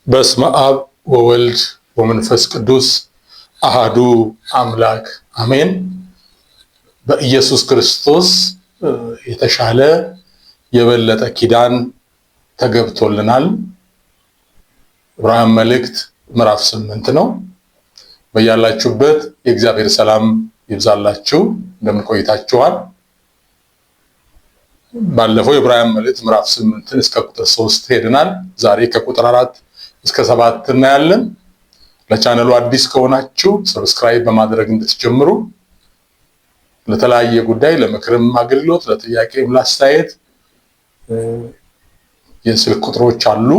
በስመ አብ ወወልድ ወመንፈስ ቅዱስ አሃዱ አምላክ አሜን። በኢየሱስ ክርስቶስ የተሻለ የበለጠ ኪዳን ተገብቶልናል። ዕብራውያን መልእክት ምዕራፍ 8 ነው። በያላችሁበት የእግዚአብሔር ሰላም ይብዛላችሁ። እንደምን ቆይታችኋል? ባለፈው የዕብራውያን መልእክት ምዕራፍ 8 እስከ ቁጥር 3 ሄደናል። ዛሬ ከቁጥር 4 እስከ 7 እናያለን። ለቻናሉ አዲስ ከሆናችሁ ሰብስክራይብ በማድረግ እንድትጀምሩ፣ ለተለያየ ጉዳይ ለምክርም አገልግሎት ለጥያቄም ለአስተያየት የስልክ ቁጥሮች አሉ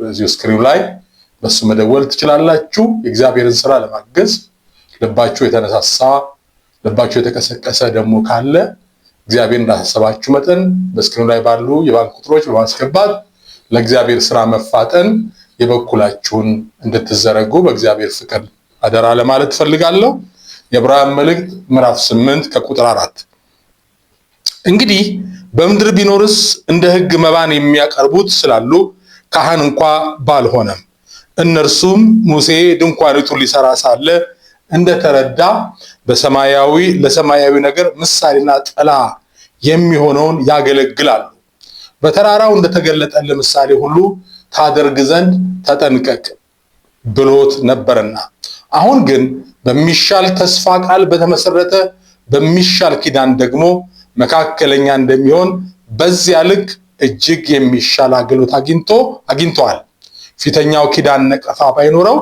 እዚሁ ስክሪኑ ላይ፣ በሱ መደወል ትችላላችሁ። የእግዚአብሔርን ስራ ለማገዝ ልባችሁ የተነሳሳ ልባችሁ የተቀሰቀሰ ደግሞ ካለ እግዚአብሔር እንዳሳሰባችሁ መጠን በስክሪኑ ላይ ባሉ የባንክ ቁጥሮች በማስገባት ለእግዚአብሔር ስራ መፋጠን የበኩላችሁን እንድትዘረጉ በእግዚአብሔር ፍቅር አደራ ለማለት ፈልጋለሁ። የዕብራውያን መልእክት ምዕራፍ 8 ከቁጥር 4 እንግዲህ በምድር ቢኖርስ እንደ ሕግ መባን የሚያቀርቡት ስላሉ ካህን እንኳ ባልሆነም፣ እነርሱም ሙሴ ድንኳኒቱን ሊሰራ ሳለ እንደተረዳ ለሰማያዊ ነገር ምሳሌና ጥላ የሚሆነውን ያገለግላሉ። በተራራው እንደተገለጠልህ ምሳሌ ሁሉ ታደርግ ዘንድ ተጠንቀቅ ብሎት ነበርና፣ አሁን ግን በሚሻል ተስፋ ቃል በተመሰረተ በሚሻል ኪዳን ደግሞ መካከለኛ እንደሚሆን በዚያ ልክ እጅግ የሚሻል አገልግሎት አግኝተዋል። ፊተኛው ኪዳን ነቀፋ ባይኖረው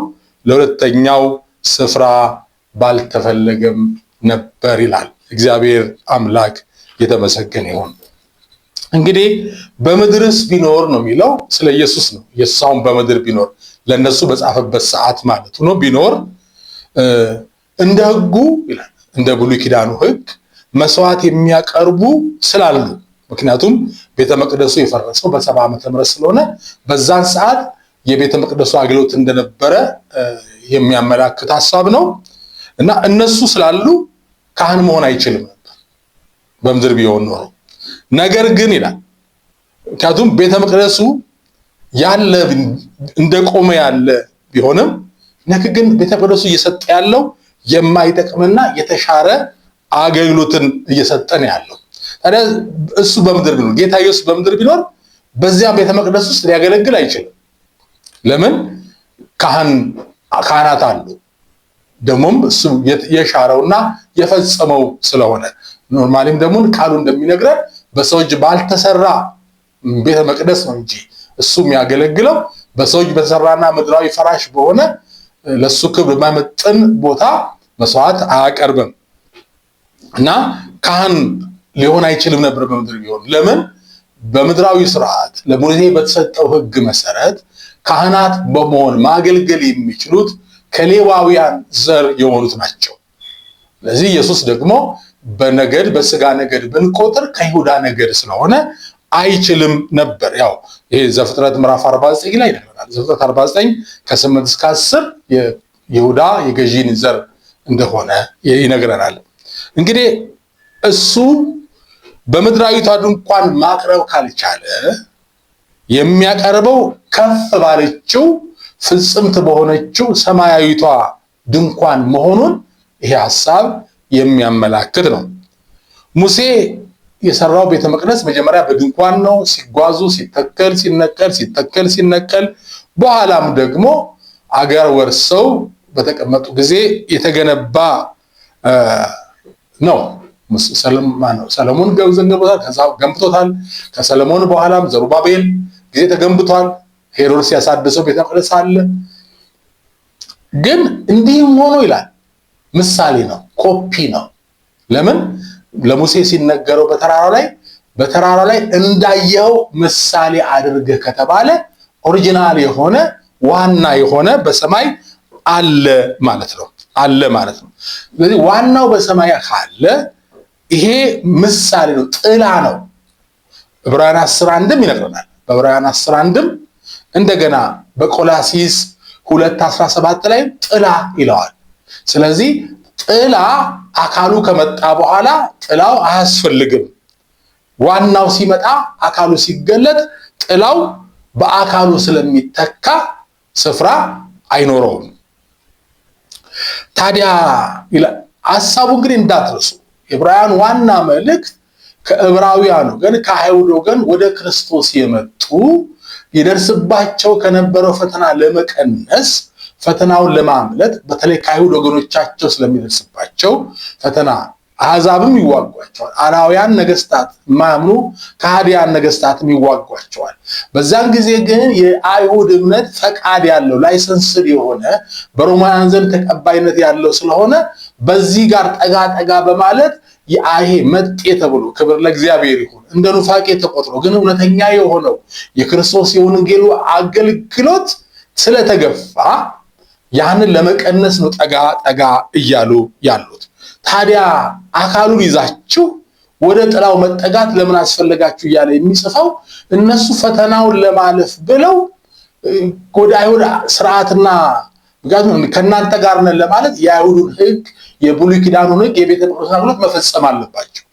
ለሁለተኛው ስፍራ ባልተፈለገም ነበር ይላል። እግዚአብሔር አምላክ የተመሰገነ ይሁን። እንግዲህ በምድርስ ቢኖር ነው የሚለው ስለ ኢየሱስ ነው። ኢየሱስ አሁን በምድር ቢኖር ለነሱ በጻፈበት ሰዓት ማለት ነው ቢኖር እንደ ሕጉ ይላል እንደ ብሉይ ኪዳኑ ሕግ መስዋዕት የሚያቀርቡ ስላሉ፣ ምክንያቱም ቤተ መቅደሱ የፈረሰው በ70 ዓመተ ምህረት ስለሆነ በዛን ሰዓት የቤተ መቅደሱ አገልግሎት እንደነበረ የሚያመላክት ሐሳብ ነው እና እነሱ ስላሉ ካህን መሆን አይችልም ነበር በምድር ቢሆን ኖሮ። ነገር ግን ይላል ምክንያቱም ቤተ መቅደሱ ያለ እንደቆመ ያለ ቢሆንም ነገር ግን ቤተ መቅደሱ እየሰጠ ያለው የማይጠቅምና የተሻረ አገልግሎትን እየሰጠ ነው ያለው። ታዲያ እሱ በምድር ቢኖር ጌታ ኢየሱስ በምድር ቢኖር በዚያ ቤተ መቅደስ ውስጥ ሊያገለግል አይችልም። ለምን? ካህናት አሉ። ደግሞም እሱ የሻረውና የፈጸመው ስለሆነ ኖርማሊም ደግሞ ቃሉ እንደሚነግረን በሰው እጅ ባልተሰራ ቤተ መቅደስ ነው እንጂ እሱ የሚያገለግለው በሰው እጅ በተሰራና ምድራዊ ፈራሽ በሆነ ለሱ ክብር የማይመጥን ቦታ መስዋዕት አያቀርብም እና ካህን ሊሆን አይችልም ነበር በምድር ቢሆን። ለምን? በምድራዊ ስርዓት ለሙሴ በተሰጠው ሕግ መሰረት ካህናት በመሆን ማገልገል የሚችሉት ከሌዋውያን ዘር የሆኑት ናቸው። ስለዚህ ኢየሱስ ደግሞ በነገድ በስጋ ነገድ ብንቆጥር ከይሁዳ ነገድ ስለሆነ አይችልም ነበር። ያው ይሄ ዘፍጥረት ምዕራፍ 49 ላይ ይነግረናል። ዘፍጥረት 49 ከ8 እስከ 10 የይሁዳ የገዢን ዘር እንደሆነ ይነግረናል። እንግዲህ እሱ በምድራዊቷ ድንኳን ማቅረብ ካልቻለ የሚያቀርበው ከፍ ባለችው ፍጽምት በሆነችው ሰማያዊቷ ድንኳን መሆኑን ይሄ ሐሳብ የሚያመላክት ነው። ሙሴ የሰራው ቤተ መቅደስ መጀመሪያ በድንኳን ነው። ሲጓዙ ሲተከል ሲነቀል ሲተከል ሲነቀል በኋላም ደግሞ አገር ወርሰው በተቀመጡ ጊዜ የተገነባ ነው። ሰለሞን ገንብቶታል። ከሰለሞን በኋላም ዘሩባቤል ጊዜ ተገንብቷል። ሄሮድስ ያሳደሰው ቤተ መቅደስ አለ። ግን እንዲህም ሆኖ ይላል ምሳሌ ነው፣ ኮፒ ነው። ለምን? ለሙሴ ሲነገረው በተራራው ላይ እንዳየው ምሳሌ አድርገህ ከተባለ ኦሪጂናል የሆነ ዋና የሆነ በሰማይ አለ ማለት ነው። ስለዚህ ዋናው በሰማይ ካለ ይሄ ምሳሌ ነው፣ ጥላ ነው። ዕብራውያን 10:1 ይነግረናል። በዕብራውያን 10:1 እንደገና በቆላሲስ 2:17 ላይ ጥላ ይለዋል። ስለዚህ ጥላ አካሉ ከመጣ በኋላ ጥላው አያስፈልግም። ዋናው ሲመጣ አካሉ ሲገለጥ ጥላው በአካሉ ስለሚተካ ስፍራ አይኖረውም። ታዲያ ሐሳቡ እንግዲህ እንዳትረሱ የዕብራውያን ዋና መልእክት ከዕብራውያን ወገን ከአይሁድ ወገን ወደ ክርስቶስ የመጡ ይደርስባቸው ከነበረው ፈተና ለመቀነስ ፈተናውን ለማምለጥ በተለይ ከአይሁድ ወገኖቻቸው ስለሚደርስባቸው ፈተና አሕዛብም ይዋጓቸዋል። አላውያን ነገስታት ማምኑ ከሃዲያን ነገስታትም ይዋጓቸዋል። በዛን ጊዜ ግን የአይሁድ እምነት ፈቃድ ያለው ላይሰንስድ የሆነ በሮማውያን ዘንድ ተቀባይነት ያለው ስለሆነ በዚህ ጋር ጠጋ በማለት ይሄ መጤ ተብሎ ክብር ለእግዚአብሔር ይሁን እንደ ኑፋቄ ተቆጥሮ ግን እውነተኛ የሆነው የክርስቶስ የወንጌሉ አገልግሎት ስለተገፋ ያንን ለመቀነስ ነው ጠጋ እያሉ ያሉት። ታዲያ አካሉን ይዛችሁ ወደ ጥላው መጠጋት ለምን አስፈልጋችሁ እያለ የሚጽፈው እነሱ ፈተናውን ለማለፍ ብለው ወደ አይሁድ ስርዓትና ምክንያቱም ከናንተ ጋር ነን ለማለት የአይሁድን ሕግ የብሉይ ኪዳኑን ሕግ የቤተ መቅደስን አገልግሎት መፈጸም አለባቸው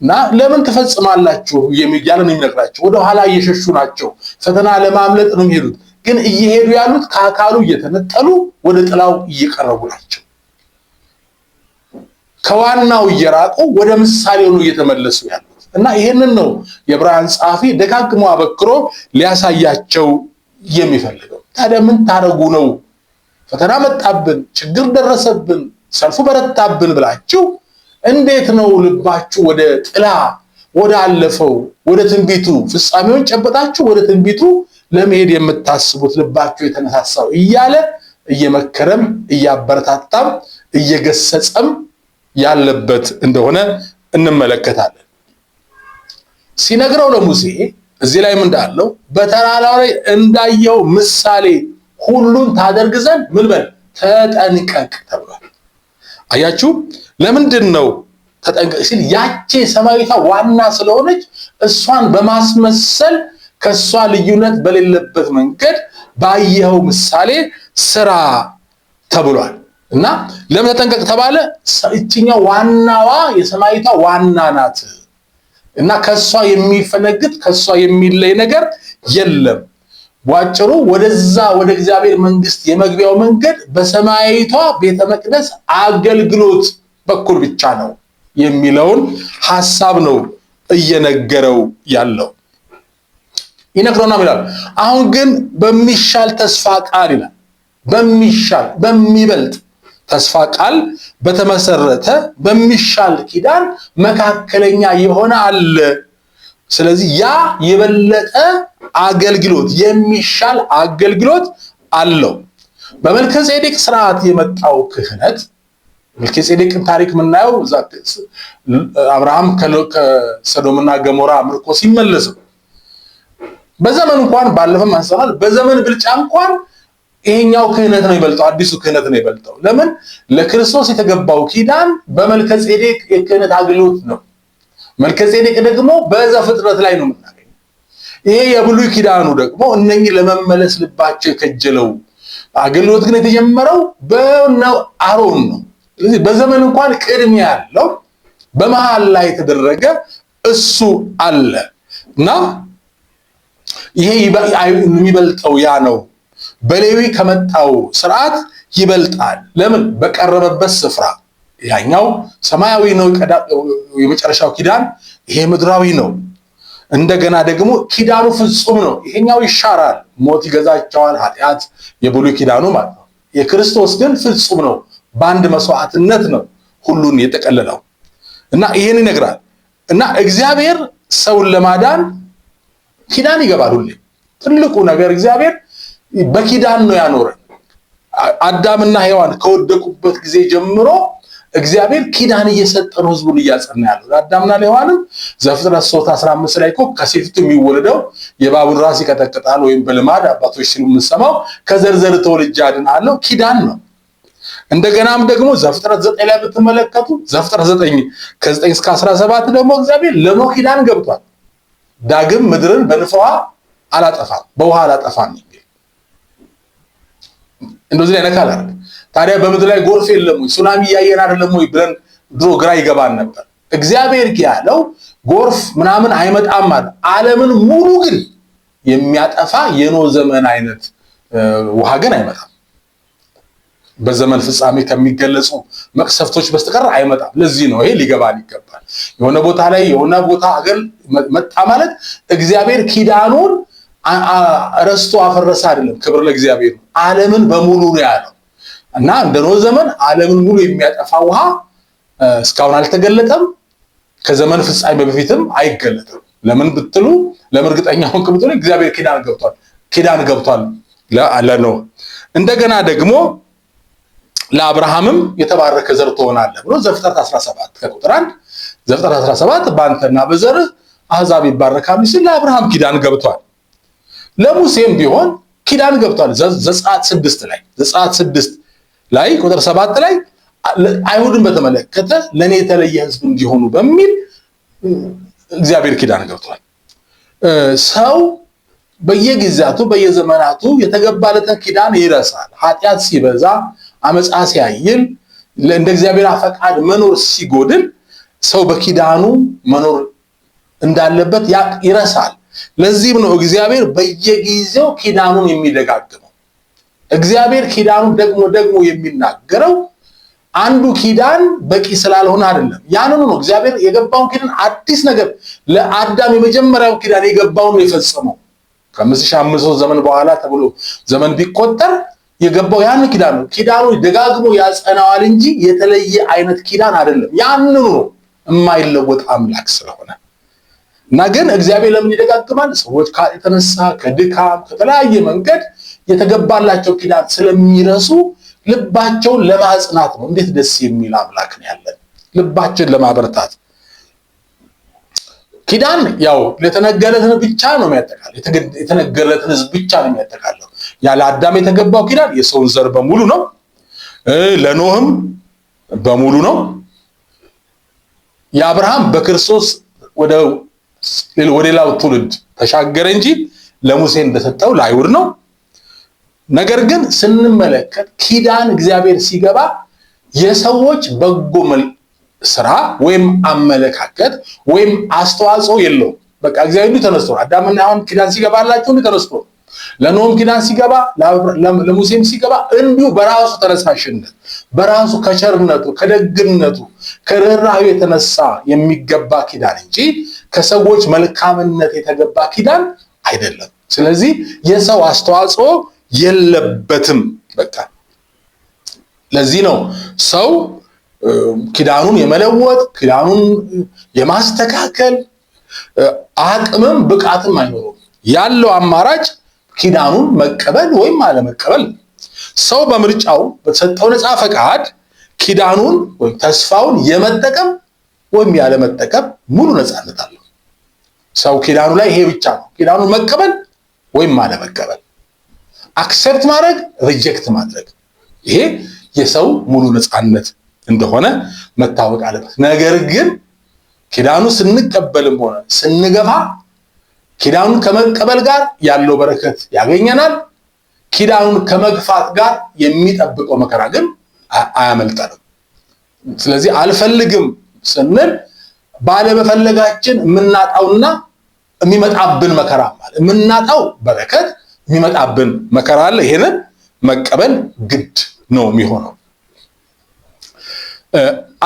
እና ለምን ትፈጽማላችሁ እያለ ነው የሚነግራቸው። ወደ ኋላ እየሸሹ ናቸው። ፈተና ለማምለጥ ነው የሚሄዱት። ግን እየሄዱ ያሉት ከአካሉ እየተነጠሉ ወደ ጥላው እየቀረቡ ናቸው። ከዋናው እየራቁ ወደ ምሳሌው ነው እየተመለሱ ያሉት እና ይሄንን ነው የዕብራውያን ጸሐፊ ደጋግሞ አበክሮ ሊያሳያቸው የሚፈልገው። ታዲያ ምን ታረጉ ነው? ፈተና መጣብን፣ ችግር ደረሰብን፣ ሰልፉ በረታብን ብላችሁ እንዴት ነው ልባችሁ ወደ ጥላ ወደ አለፈው ወደ ትንቢቱ ፍጻሜውን ጨበጣችሁ ወደ ትንቢቱ ለመሄድ የምታስቡት ልባችሁ የተነሳሳው እያለ እየመከረም እያበረታታም እየገሰጸም ያለበት እንደሆነ እንመለከታለን። ሲነግረው ለሙሴ እዚህ ላይ ምን እንዳለው በተራራው ላይ እንዳየው ምሳሌ ሁሉን ታደርግ ዘንድ ምን በል ተጠንቀቅ ተብሏል። አያችሁ ለምንድን ነው ተጠንቀቅ ሲል ያቺ ሰማያዊቷ ዋና ስለሆነች እሷን በማስመሰል ከሷ ልዩነት በሌለበት መንገድ ባየው ምሳሌ ስራ ተብሏል። እና ለምን ተጠንቀቅ ተባለ? እቺኛው ዋናዋ የሰማያዊቷ ዋና ናት እና ከሷ የሚፈነግጥ ከሷ የሚለይ ነገር የለም። ዋጭሩ ወደዛ ወደ እግዚአብሔር መንግስት የመግቢያው መንገድ በሰማያዊቷ ቤተ መቅደስ አገልግሎት በኩል ብቻ ነው የሚለውን ሐሳብ ነው እየነገረው ያለው። ይነግረውና ይላል አሁን ግን በሚሻል ተስፋ ቃል ይላል በሚሻል በሚበልጥ ተስፋ ቃል በተመሰረተ በሚሻል ኪዳን መካከለኛ የሆነ አለ። ስለዚህ ያ የበለጠ አገልግሎት የሚሻል አገልግሎት አለው። በመልከጼዴቅ ስርዓት የመጣው ክህነት መልከጼዴቅን ታሪክ ምናየው አብርሃም ከሰዶምና ገሞራ ምርኮ ሲመለስ በዘመን እንኳን ባለፈም አንሰናል በዘመን ብልጫ እንኳን ይሄኛው ክህነት ነው ይበልጣው አዲሱ ክህነት ነው ይበልጣው። ለምን ለክርስቶስ የተገባው ኪዳን በመልከጼዴቅ የክህነት አገልግሎት ነው። መልከጼዴቅ ደግሞ በዘፍጥረት ላይ ነው የምናገኘው። ይሄ የብሉይ ኪዳኑ ደግሞ እነኚህ ለመመለስ ልባቸው የከጀለው አገልግሎት ግን የተጀመረው በአሮን ነው። ስለዚህ በዘመን እንኳን ቅድሚያ ያለው በመሃል ላይ የተደረገ እሱ አለ እና ይሄ የሚበልጠው ያ ነው። በሌዊ ከመጣው ስርዓት ይበልጣል። ለምን በቀረበበት ስፍራ ያኛው ሰማያዊ ነው የመጨረሻው ኪዳን፣ ይሄ ምድራዊ ነው። እንደገና ደግሞ ኪዳኑ ፍጹም ነው፣ ይሄኛው ይሻራል፣ ሞት ይገዛቸዋል፣ ኃጢአት የብሉይ ኪዳኑ ማለት ነው። የክርስቶስ ግን ፍጹም ነው፣ በአንድ መስዋዕትነት ነው ሁሉን የጠቀለለው እና ይሄን ይነግራል። እና እግዚአብሔር ሰውን ለማዳን ኪዳን ይገባል። ሁሌ ትልቁ ነገር እግዚአብሔር በኪዳን ነው ያኖረን። አዳምና ሔዋን ከወደቁበት ጊዜ ጀምሮ እግዚአብሔር ኪዳን እየሰጠ ነው ህዝቡን እያጸና ያለው። አዳምና ሔዋንም ዘፍጥረት 3:15 ላይ እኮ ከሴቲቱ የሚወለደው የእባቡን ራስ ይቀጠቅጣል ወይም በልማድ አባቶች ሲሉ የምንሰማው ከዘርዘር ተወልጄ አድንሃለሁ ኪዳን ነው። እንደገናም ደግሞ ዘፍጥረት 9 ላይ ብትመለከቱ ዘፍጥረት 9 ከ9 እስከ 17 ደግሞ እግዚአብሔር ለኖህ ኪዳን ገብቷል። ዳግም ምድርን በንፍዋ አላጠፋም በውሃ አላጠፋም ይላል። እንደዚህ ላይ ነካላ ታዲያ በምድር ላይ ጎርፍ የለም ወይ ሱናሚ ያየን አይደለም ወይ ብለን ድሮ ግራ ይገባን ነበር። እግዚአብሔር ያለው ጎርፍ ምናምን አይመጣም ማለት ዓለምን ሙሉ ግን የሚያጠፋ የኖህ ዘመን አይነት ውሃ ግን አይመጣም። በዘመን ፍጻሜ ከሚገለጹ መቅሰፍቶች በስተቀር አይመጣም። ለዚህ ነው ይሄ ሊገባን ይገባል። የሆነ ቦታ ላይ የሆነ ቦታ አገል መጣ ማለት እግዚአብሔር ኪዳኑን ረስቶ አፈረሰ አይደለም። ክብር ለእግዚአብሔር። ዓለምን በሙሉ ነው ያለው እና እንደ ኖህ ዘመን ዓለምን ሙሉ የሚያጠፋ ውሃ እስካሁን አልተገለጠም። ከዘመን ፍጻሜ በፊትም አይገለጥም። ለምን ብትሉ ለምን እርግጠኛ ሆንክ ብትሉ እግዚአብሔር ኪዳን ገብቷል ለኖህ። እንደገና ደግሞ ለአብርሃምም የተባረከ ዘር ትሆናለህ ብሎ ዘፍጥረት 17 ከቁጥር 1 ዘፍጥረት 17 በአንተና በዘርህ አሕዛብ ይባረካሉ ሲል ለአብርሃም ኪዳን ገብቷል። ለሙሴም ቢሆን ኪዳን ገብቷል። ዘጸአት 6 ላይ ቁጥር 7 ላይ አይሁድን በተመለከተ ለኔ የተለየ ሕዝብ እንዲሆኑ በሚል እግዚአብሔር ኪዳን ገብቷል። ሰው በየጊዜያቱ በየዘመናቱ የተገባለትን ኪዳን ይረሳል። ኃጢአት ሲበዛ አመጻ ሲያይል እንደ እግዚአብሔር ፈቃድ መኖር ሲጎድል ሰው በኪዳኑ መኖር እንዳለበት ይረሳል። ለዚህም ነው እግዚአብሔር በየጊዜው ኪዳኑን የሚደጋግመው። እግዚአብሔር ኪዳኑን ደግሞ የሚናገረው አንዱ ኪዳን በቂ ስላልሆነ አይደለም። ያንኑ ነው እግዚአብሔር የገባውን ኪዳን አዲስ ነገር ለአዳም የመጀመሪያው ኪዳን የገባውን የፈጸመው። ከ5500 ዘመን በኋላ ተብሎ ዘመን ቢቆጠር የገባው ያን ኪዳን ነው። ኪዳኑ ደጋግሞ ያጸናዋል እንጂ የተለየ አይነት ኪዳን አይደለም። ያንኑ ነው የማይለወጥ አምላክ ስለሆነ እና ግን እግዚአብሔር ለምን ይደጋግማል? ሰዎች የተነሳ ከድካም ከተለያየ መንገድ የተገባላቸው ኪዳን ስለሚረሱ ልባቸውን ለማጽናት ነው። እንዴት ደስ የሚል አምላክ ነው ያለን፣ ልባችን ለማበርታት። ኪዳን ያው ለተነገረልን ብቻ ነው የሚያጠቃልለው፣ የተነገረልን ሕዝብ ብቻ ነው የሚያጠቃልለው። ያለ አዳም የተገባው ኪዳን የሰውን ዘር በሙሉ ነው። ለኖህም በሙሉ ነው። የአብርሃም በክርስቶስ ወደ ሌላው ትውልድ ተሻገረ እንጂ ለሙሴ እንደሰጠው ለአይሁድ ነው። ነገር ግን ስንመለከት ኪዳን እግዚአብሔር ሲገባ የሰዎች በጎ ስራ ወይም አመለካከት ወይም አስተዋጽኦ የለውም። በቃ እግዚአብሔር ተነስቶ አዳምና ሔዋን ኪዳን ሲገባላቸው ተነስቶ ለኖህም ኪዳን ሲገባ ለሙሴም ሲገባ እንዲሁ በራሱ ተነሳሽነት በራሱ ከቸርነቱ ከደግነቱ ከርህራሄው የተነሳ የሚገባ ኪዳን እንጂ ከሰዎች መልካምነት የተገባ ኪዳን አይደለም። ስለዚህ የሰው አስተዋጽኦ የለበትም። በቃ ለዚህ ነው ሰው ኪዳኑን የመለወጥ ኪዳኑን የማስተካከል አቅምም ብቃትም አይኖርም። ያለው አማራጭ ኪዳኑን መቀበል ወይም አለመቀበል። ሰው በምርጫው በተሰጠው ነፃ ፈቃድ ኪዳኑን ወይም ተስፋውን የመጠቀም ወይም ያለመጠቀም ሙሉ ነፃነት አለው። ሰው ኪዳኑ ላይ ይሄ ብቻ ነው፣ ኪዳኑን መቀበል ወይም አለመቀበል፣ አክሰፕት ማድረግ ሪጀክት ማድረግ። ይሄ የሰው ሙሉ ነፃነት እንደሆነ መታወቅ አለበት። ነገር ግን ኪዳኑ ስንቀበልም ሆነ ስንገፋ ኪዳኑን ከመቀበል ጋር ያለው በረከት ያገኘናል። ኪዳኑን ከመግፋት ጋር የሚጠብቀው መከራ ግን አያመልጠንም። ስለዚህ አልፈልግም ስንል ባለመፈለጋችን የምናጣውና የሚመጣብን መከራ ማለት የምናጣው በረከት የሚመጣብን መከራ አለ። ይሄንን መቀበል ግድ ነው የሚሆነው።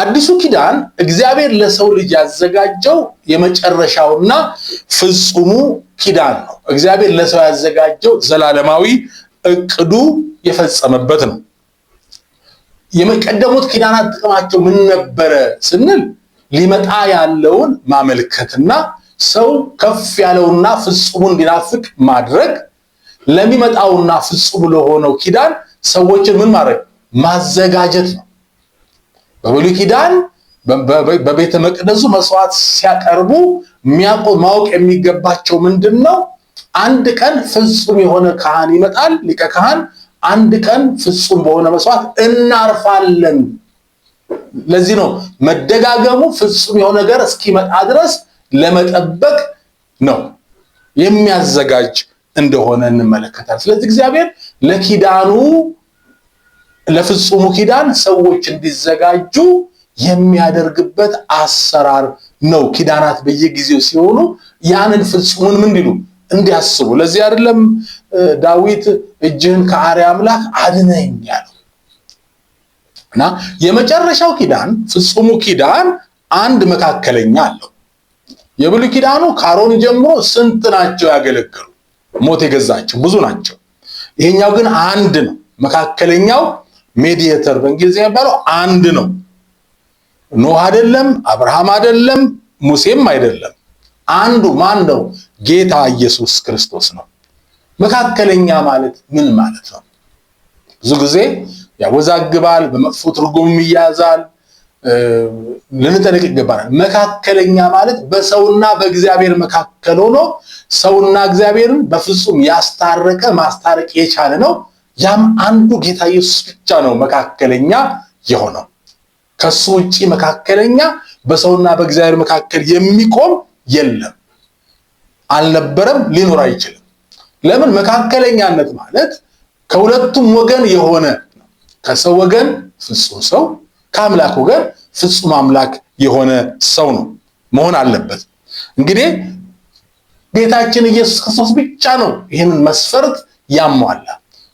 አዲሱ ኪዳን እግዚአብሔር ለሰው ልጅ ያዘጋጀው የመጨረሻውና ፍጹሙ ኪዳን ነው። እግዚአብሔር ለሰው ያዘጋጀው ዘላለማዊ እቅዱ የፈጸመበት ነው። የመቀደሙት ኪዳናት ጥቅማቸው ምን ነበረ ስንል ሊመጣ ያለውን ማመልከትና ሰው ከፍ ያለውና ፍጹሙን እንዲናፍቅ ማድረግ፣ ለሚመጣውና ፍጹም ለሆነው ኪዳን ሰዎችን ምን ማድረግ ማዘጋጀት ነው። በብሉይ ኪዳን በቤተ መቅደሱ መስዋዕት ሲያቀርቡ ማወቅ የሚገባቸው ምንድነው? አንድ ቀን ፍጹም የሆነ ካህን ይመጣል፣ ሊቀ ካህን። አንድ ቀን ፍጹም በሆነ መስዋዕት እናርፋለን። ለዚህ ነው መደጋገሙ ፍጹም የሆነ ነገር እስኪመጣ ድረስ ለመጠበቅ ነው የሚያዘጋጅ እንደሆነ እንመለከታለን። ስለዚህ እግዚአብሔር ለኪዳኑ ለፍጹሙ ኪዳን ሰዎች እንዲዘጋጁ የሚያደርግበት አሰራር ነው። ኪዳናት በየጊዜው ሲሆኑ ያንን ፍጹሙን ምን እንዲሉ እንዲያስቡ። ለዚህ አይደለም ዳዊት እጅህን ከአርያ አምላክ አድነኝ ያለው። እና የመጨረሻው ኪዳን ፍጹሙ ኪዳን አንድ መካከለኛ አለው። የብሉይ ኪዳኑ ከአሮን ጀምሮ ስንት ናቸው ያገለገሉ ሞት የገዛቸው ብዙ ናቸው። ይሄኛው ግን አንድ ነው። መካከለኛው ሜዲయేተር በእንግሊዝኛ የሚባለው አንድ ነው። ኖህ አይደለም፣ አብርሃም አይደለም፣ ሙሴም አይደለም። አንዱ ማን ነው? ጌታ ኢየሱስ ክርስቶስ ነው። መካከለኛ ማለት ምን ማለት ነው? ብዙ ጊዜ ያወዛግባል፣ በመጥፎ ትርጉም ይያዛል። ልንጠነቀቅ ይገባናል። መካከለኛ ማለት በሰውና በእግዚአብሔር መካከል ሆኖ ሰውና እግዚአብሔርን በፍጹም ያስታረቀ ማስታረቅ የቻለ ነው። ያም አንዱ ጌታ ኢየሱስ ብቻ ነው መካከለኛ የሆነው። ከሱ ውጪ መካከለኛ በሰውና በእግዚአብሔር መካከል የሚቆም የለም፣ አልነበረም፣ ሊኖር አይችልም። ለምን? መካከለኛነት ማለት ከሁለቱም ወገን የሆነ ነው። ከሰው ወገን ፍጹም ሰው፣ ከአምላክ ወገን ፍጹም አምላክ የሆነ ሰው ነው መሆን አለበት። እንግዲህ ጌታችን ኢየሱስ ክርስቶስ ብቻ ነው ይህንን መስፈርት ያሟላ።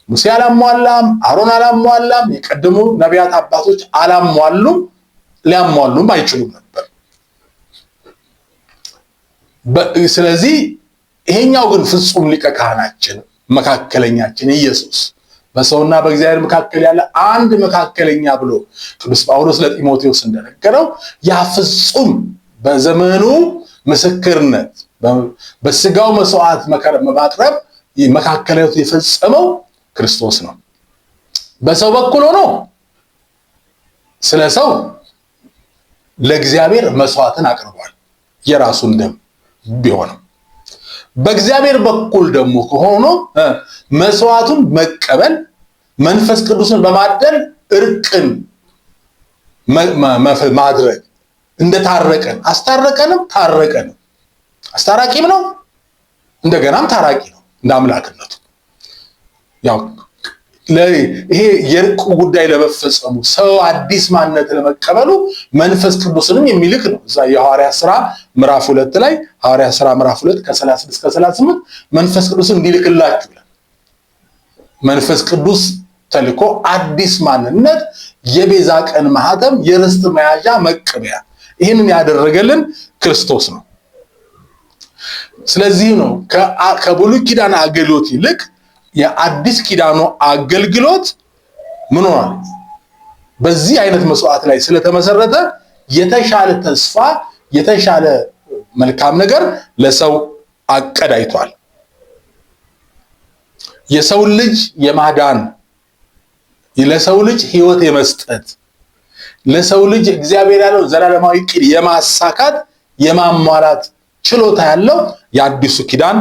ሙሴ አላሟላም፣ አሮን አላሟላም፣ የቀደሙ ነቢያት አባቶች አላሟሉም፣ ሊያሟሉም አይችሉም ነበር። ስለዚህ ይሄኛው ግን ፍጹም ሊቀ ካህናችን መካከለኛችን ኢየሱስ በሰውና በእግዚአብሔር መካከል ያለ አንድ መካከለኛ ብሎ ቅዱስ ጳውሎስ ለጢሞቴዎስ እንደነገረው ያ ፍጹም በዘመኑ ምስክርነት በስጋው መስዋዕት ማቅረብ መካከለኛው የፈጸመው ክርስቶስ ነው። በሰው በኩል ሆኖ ስለሰው ለእግዚአብሔር መስዋዕትን አቅርቧል የራሱን ደም ቢሆንም፣ በእግዚአብሔር በኩል ደግሞ ከሆነ መስዋዕቱን መቀበል መንፈስ ቅዱስን በማደል እርቅን ማድረግ እንደታረቀን አስታረቀንም ታረቀንም አስታራቂም ነው፣ እንደገናም ታራቂ ነው እንደ አምላክነቱ። ያው ይሄ የእርቁ ጉዳይ ለመፈጸሙ ሰው አዲስ ማንነት ለመቀበሉ መንፈስ ቅዱስንም የሚልክ ነው። እዛ የሐዋርያት ሥራ ምዕራፍ 2 ላይ ሐዋርያት ሥራ ምዕራፍ 2 ከ36 እስከ 38 መንፈስ ቅዱስን እንዲልክላችሁ መንፈስ ቅዱስ ተልኮ አዲስ ማንነት፣ የቤዛ ቀን ማህተም፣ የርስት መያዣ መቀበያ ይህንን ያደረገልን ክርስቶስ ነው። ስለዚህ ነው ከብሉይ ኪዳን አገልግሎት ይልቅ የአዲስ ኪዳኑ አገልግሎት ምን ሆኗል? በዚህ አይነት መስዋዕት ላይ ስለተመሰረተ የተሻለ ተስፋ የተሻለ መልካም ነገር ለሰው አቀዳይቷል። የሰው ልጅ የማዳን ለሰው ልጅ ሕይወት የመስጠት ለሰው ልጅ እግዚአብሔር ያለው ዘላለማዊ ዕቅድ የማሳካት የማሟላት ችሎታ ያለው የአዲሱ ኪዳን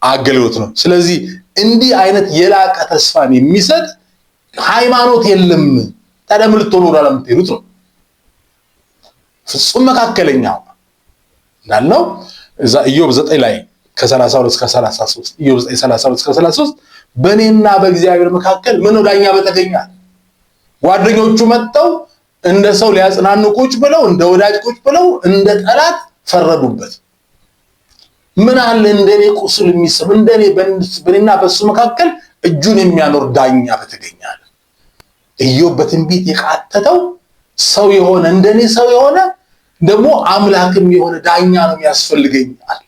አገልግሎት ነው። ስለዚህ እንዲህ አይነት የላቀ ተስፋን የሚሰጥ ሃይማኖት የለም። ታዲያ ምን ልትሆኑ ለምትሄዱት ነው? ፍጹም መካከለኛው እንዳልነው እዛ ኢዮብ 9 ላይ ከ32 እስከ 33 ኢዮብ 9:32 እስከ 33 በእኔና በእግዚአብሔር መካከል ምን ዳኛ በተገኛል? ጓደኞቹ መጥተው እንደ ሰው ሊያጽናኑ ቁጭ ብለው እንደ ወዳጅ ቁጭ ብለው እንደ ጠላት ፈረዱበት። ምን አለ እንደኔ ቁስል የሚስም እንደኔ በእኔና በሱ መካከል እጁን የሚያኖር ዳኛ በተገኛል። ኢዮብ በትንቢት የቃተተው ሰው የሆነ እንደኔ ሰው የሆነ ደግሞ አምላክም የሆነ ዳኛ ነው የሚያስፈልገኛል።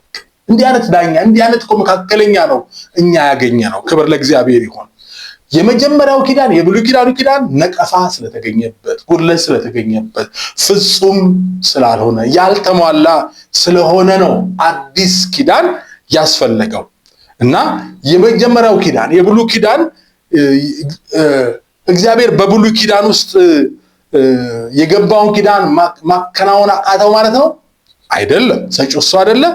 እንዲህ አይነት ዳኛ እንዲህ አይነት መካከለኛ ነው እኛ ያገኘነው። ክብር ለእግዚአብሔር ይሁን። የመጀመሪያው ኪዳን የብሉይ ኪዳኑ ኪዳን ነቀፋ ስለተገኘበት ጉድለት ስለተገኘበት ፍጹም ስላልሆነ ያልተሟላ ስለሆነ ነው አዲስ ኪዳን ያስፈለገው። እና የመጀመሪያው ኪዳን የብሉይ ኪዳን እግዚአብሔር በብሉይ ኪዳን ውስጥ የገባውን ኪዳን ማከናወን አቃተው ማለት ነው አይደለም። ሰጪው እሱ አይደለም።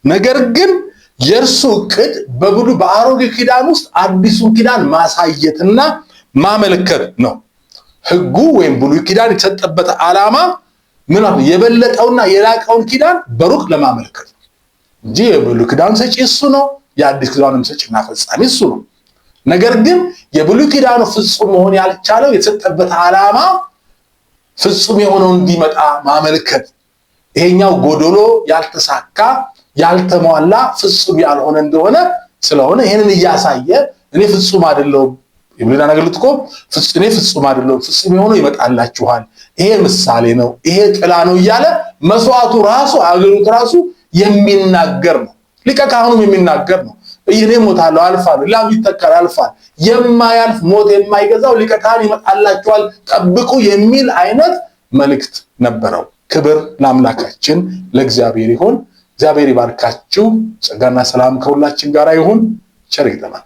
ነገር ግን የእርሱ ዕቅድ በአሮጌ ኪዳን ውስጥ አዲሱን ኪዳን ማሳየትና ማመልከት ነው። ሕጉ ወይም ብሉይ ኪዳን የተሰጠበት ዓላማ ምን ነው? የበለጠውና የላቀውን ኪዳን በሩቅ ለማመልከት ነው እንጂ የብሉይ ኪዳን ሰጪ እሱ ነው፣ የአዲስ ኪዳንም ሰጪና ፈጻሚ እሱ ነው። ነገር ግን የብሉይ ኪዳኑ ፍጹም መሆን ያልቻለው የተሰጠበት ዓላማ ፍጹም የሆነው እንዲመጣ ማመልከት፣ ይሄኛው ጎዶሎ ያልተሳካ ያልተሟላ ፍጹም ያልሆነ እንደሆነ ስለሆነ ይሄንን እያሳየ እኔ ፍጹም አይደለሁም የብሉይን አገልግሎት እኮ እኔ ፍጹም አይደለሁም ፍጹም የሆነው ይመጣላችኋል ይሄ ምሳሌ ነው ይሄ ጥላ ነው እያለ መስዋዕቱ ራሱ አገልግሎት ራሱ የሚናገር ነው። ሊቀ ካህኑም የሚናገር ነው። እኔ ሞታለሁ አልፋለሁ ላም ይተካል አልፋል የማያልፍ ሞት የማይገዛው ሊቀ ካህን ይመጣላችኋል ጠብቁ የሚል አይነት መልእክት ነበረው። ክብር ለአምላካችን ለእግዚአብሔር ይሁን። እግዚአብሔር ይባርካችሁ። ጸጋና ሰላም ከሁላችን ጋር ይሁን። ቸር ይግጠመን።